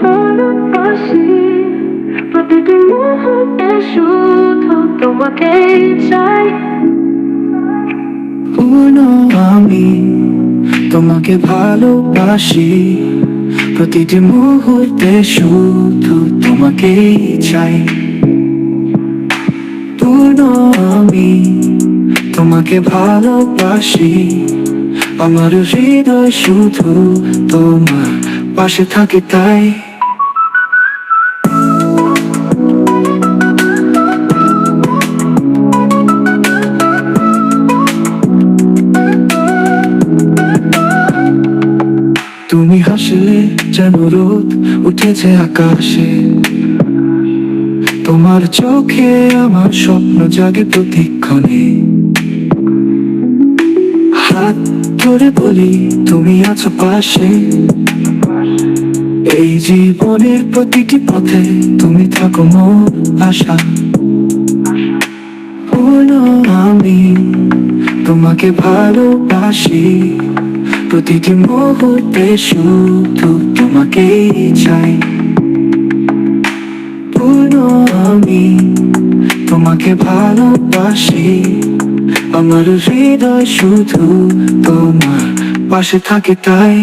ভালোবাসি প্রতিটি মুহূর্তে শুধু তোমাকেই চাই। পূর্ণ আমি তোমাকে ভালোবাসি, প্রতিটি মুহূর্তে শুধু তোমাকেই চাই। পূর্ণ আমি তোমাকে ভালোবাসি, আমার হৃদয় শুধু তোমার পাশে থাকে তাই। তুমি হাসলে যেন রোদ উঠেছে আকাশে, তোমার চোখে আমার স্বপ্ন জাগে প্রতিক্ষণে। হাত ধরে বলি তুমি আছো পাশে, এই জীবনের প্রতিটি পথে তুমি থাকো মোর আশা। পূর্ণ আমি তোমাকে ভালোবাসি, প্রতিটি মুহূর্তে শুধু তোমাকেই চাই। পূর্ণ আমি তোমাকে ভালোবাসি, আমার হৃদয় শুধু তোমার পাশে থাকে তাই।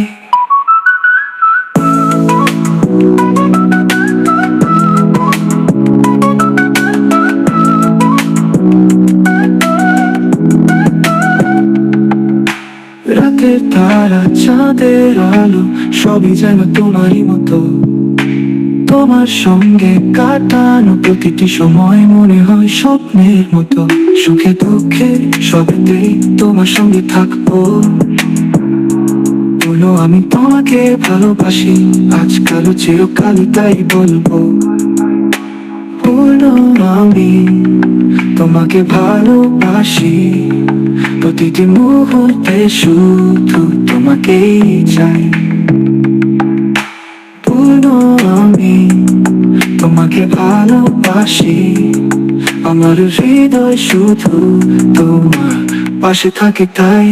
রাতের তারা চাঁদের আলো সবই যেন তোমারই মতো, তোমার সঙ্গে কাটানো প্রতিটি সময় মনে হয় স্বপ্নের মতো। সুখে দুঃখে সবেতেই তোমার সঙ্গে থাকবো, বলো আমি তোমাকে ভালোবাসি আজকাল ও চিরকালই তাই বলবো। বলো আমি তোমাকে ভালোবাসি, প্রতিটি মুহূর্তে শুধু তোমাকেই চাই। পূর্ণ আমি তোমাকে ভালোবাসি, আমার হৃদয় শুধু তোমার পাশে থাকে তাই।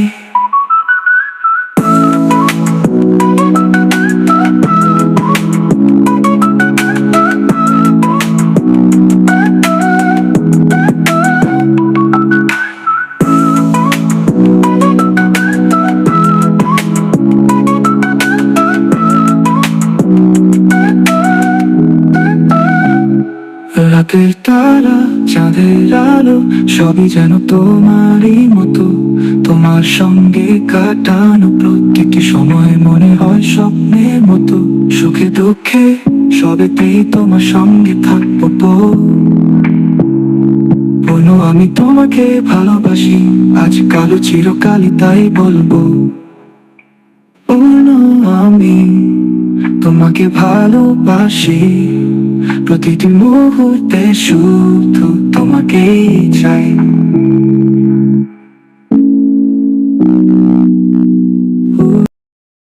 রাতের তারা চাঁদের আলো সবই যেন তোমারই মতো, তোমার সঙ্গে কাটানো প্রতিটি সময় মনে হয় স্বপ্নের মতো। সুখে দুঃখে সবেতেই তোমার সঙ্গে থাকবো তো, বলো আমি তোমাকে ভালোবাসি আজকাল ও চিরকালই তাই বলবো। বলো আমি তোমাকে ভালোবাসি, প্রতিটি মুহূর্তে শুধু তোমাকেই চাই।